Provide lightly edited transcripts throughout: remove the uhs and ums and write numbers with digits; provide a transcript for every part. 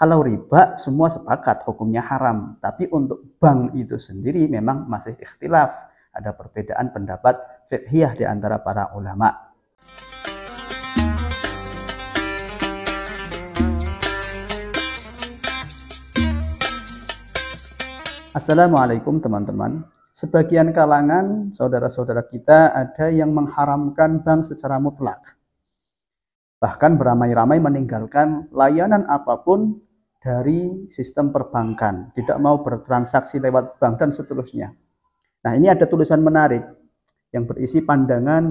Kalau riba semua sepakat hukumnya haram, tapi untuk bank itu sendiri memang masih ikhtilaf. Ada perbedaan pendapat fiqhiyah di antara para ulama. Assalamualaikum teman-teman. Sebagian kalangan saudara-saudara kita ada yang mengharamkan bank secara mutlak. Bahkan beramai-ramai meninggalkan layanan apapun dari sistem perbankan, tidak mau bertransaksi lewat bank dan seterusnya. Nah, ini ada tulisan menarik yang berisi pandangan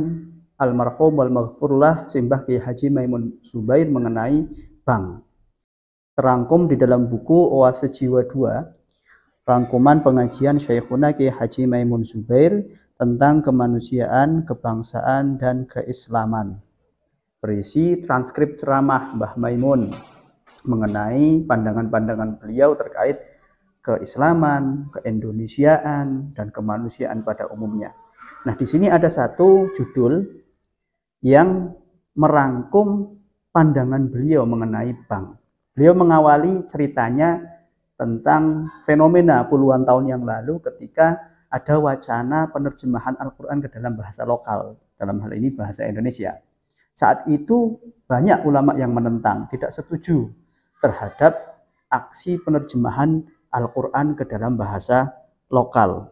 almarhum wal maghfurlah Simbah Kiai Haji Maimun Zubair mengenai bank. Terangkum di dalam buku Oase Jiwa 2, rangkuman pengajian Syekhuna Kiai Haji Maimun Zubair tentang kemanusiaan, kebangsaan, dan keislaman. Berisi transkrip ceramah Mbah Maimun mengenai pandangan-pandangan beliau terkait keislaman, keindonesiaan, dan kemanusiaan pada umumnya. Nah, di sini ada satu judul yang merangkum pandangan beliau mengenai bank. Beliau mengawali ceritanya tentang fenomena puluhan tahun yang lalu ketika ada wacana penerjemahan Al-Quran ke dalam bahasa lokal, dalam hal ini bahasa Indonesia. Saat itu banyak ulama yang menentang, tidak setuju terhadap aksi penerjemahan Al-Quran ke dalam bahasa lokal.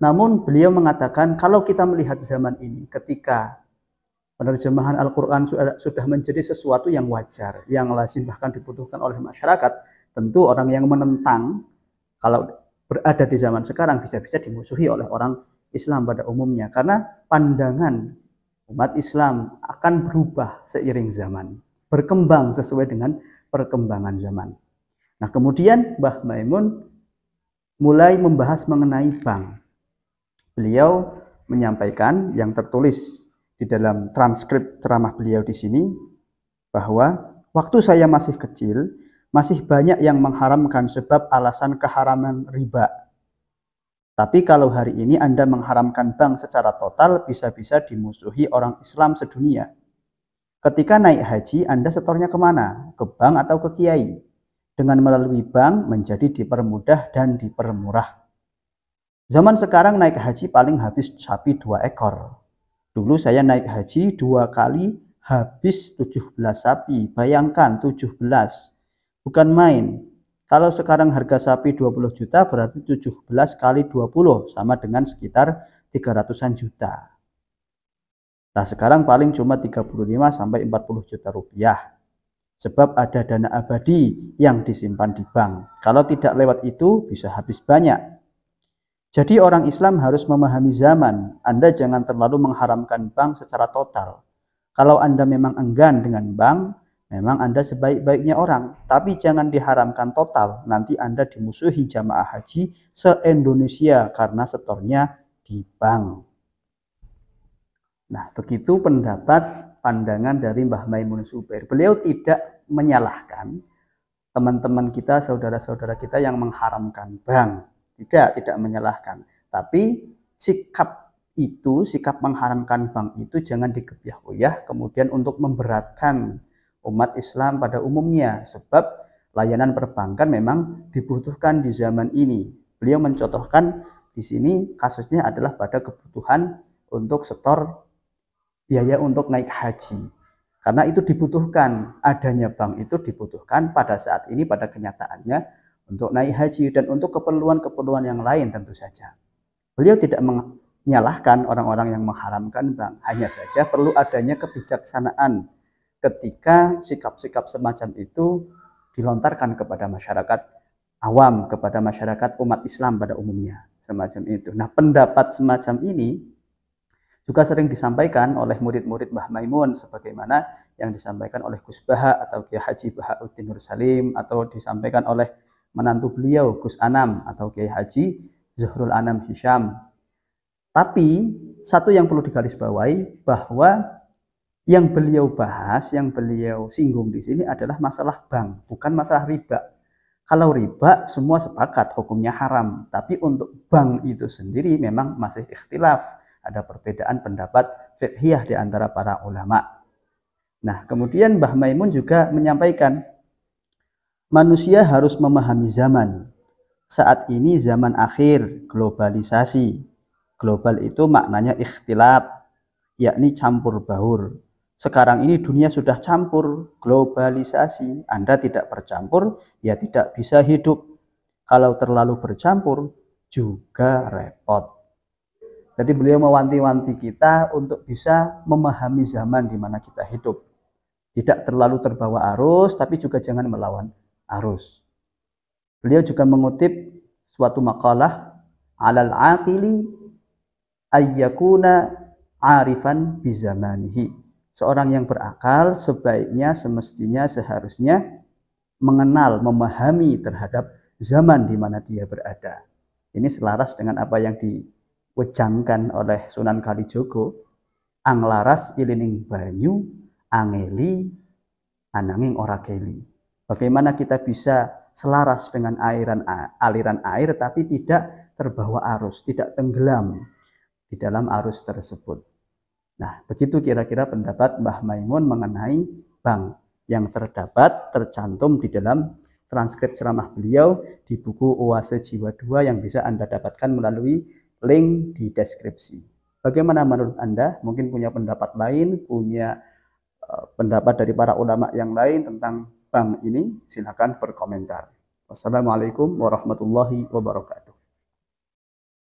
Namun beliau mengatakan kalau kita melihat zaman ini ketika penerjemahan Al-Quran sudah menjadi sesuatu yang wajar, yang lazim bahkan dibutuhkan oleh masyarakat, tentu orang yang menentang kalau berada di zaman sekarang bisa-bisa dimusuhi oleh orang Islam pada umumnya. Karena pandangan umat Islam akan berubah seiring zaman, berkembang sesuai dengan perkembangan zaman. Nah, kemudian Mbah Maimun mulai membahas mengenai bank. Beliau menyampaikan yang tertulis di dalam transkrip ceramah beliau di sini bahwa waktu saya masih kecil, masih banyak yang mengharamkan sebab alasan keharaman riba. Tapi kalau hari ini Anda mengharamkan bank secara total, bisa-bisa dimusuhi orang Islam sedunia. Ketika naik haji, Anda setornya kemana? Ke bank atau ke kiai? Dengan melalui bank menjadi dipermudah dan dipermurah. Zaman sekarang naik haji paling habis sapi 2 ekor. Dulu saya naik haji 2 kali habis 17 sapi. Bayangkan 17. Bukan main. Kalau sekarang harga sapi 20 juta berarti 17 kali 20 sama dengan sekitar 300-an juta. Nah, sekarang paling cuma 35 sampai 40 juta rupiah. Sebab ada dana abadi yang disimpan di bank. Kalau tidak lewat itu bisa habis banyak. Jadi orang Islam harus memahami zaman. Anda jangan terlalu mengharamkan bank secara total. Kalau Anda memang enggan dengan bank, memang Anda sebaik-baiknya orang. Tapi jangan diharamkan total. Nanti Anda dimusuhi jamaah haji se-Indonesia karena setornya di bank. Nah, begitu pendapat pandangan dari Mbah Maimun Zubair. Beliau tidak menyalahkan teman-teman kita, saudara-saudara kita yang mengharamkan bank. Tidak menyalahkan. Tapi sikap itu, sikap mengharamkan bank itu jangan dikebyah-uyah kemudian untuk memberatkan umat Islam pada umumnya. Sebab layanan perbankan memang dibutuhkan di zaman ini. Beliau mencontohkan di sini kasusnya adalah pada kebutuhan untuk setor biaya untuk naik haji. Karena itu dibutuhkan, adanya bank itu dibutuhkan pada saat ini, pada kenyataannya untuk naik haji dan untuk keperluan-keperluan yang lain tentu saja. Beliau tidak menyalahkan orang-orang yang mengharamkan bank, hanya saja perlu adanya kebijaksanaan ketika sikap-sikap semacam itu dilontarkan kepada masyarakat awam, kepada masyarakat umat Islam pada umumnya, semacam itu. Nah, pendapat semacam ini juga sering disampaikan oleh murid-murid Mbah Maimun sebagaimana yang disampaikan oleh Gus Baha atau Kiai Haji Bahauddin Nur Salim, atau disampaikan oleh menantu beliau Gus Anam atau Kiai Haji Zuhrul Anam Hisham. Tapi satu yang perlu digarisbawahi bahwa yang beliau bahas, yang beliau singgung di sini adalah masalah bank, bukan masalah riba. Kalau riba semua sepakat hukumnya haram, tapi untuk bank itu sendiri memang masih ikhtilaf. Ada perbedaan pendapat fiqhiyah di antara para ulama. Nah, kemudian Mbah Maimun juga menyampaikan Manusia harus memahami zaman. Saat ini zaman akhir, globalisasi. Global itu maknanya ikhtilat, yakni campur baur. Sekarang ini dunia sudah campur, globalisasi. Anda tidak bercampur, ya tidak bisa hidup. Kalau terlalu bercampur, juga repot. Jadi beliau mewanti-wanti kita untuk bisa memahami zaman di mana kita hidup. Tidak terlalu terbawa arus, tapi juga jangan melawan arus. Beliau juga mengutip suatu makalah, alal aqili ayyakuna arifan bizamanihi. Seorang yang berakal sebaiknya, semestinya, seharusnya mengenal, memahami terhadap zaman di mana dia berada. Ini selaras dengan apa yang diwejangkan oleh Sunan Kalijogo, anglaras ilining banyu, angeli ananging ora keli. Bagaimana kita bisa selaras dengan aliran air tapi tidak terbawa arus, tidak tenggelam di dalam arus tersebut. Nah, begitu kira-kira pendapat Mbah Maimun mengenai bank yang tercantum di dalam transkrip ceramah beliau di buku Oase Jiwa 2 yang bisa Anda dapatkan melalui link di deskripsi. Bagaimana menurut Anda? Mungkin punya pendapat lain, punya pendapat dari para ulama yang lain tentang bank ini, silakan berkomentar. Wassalamualaikum warahmatullahi wabarakatuh.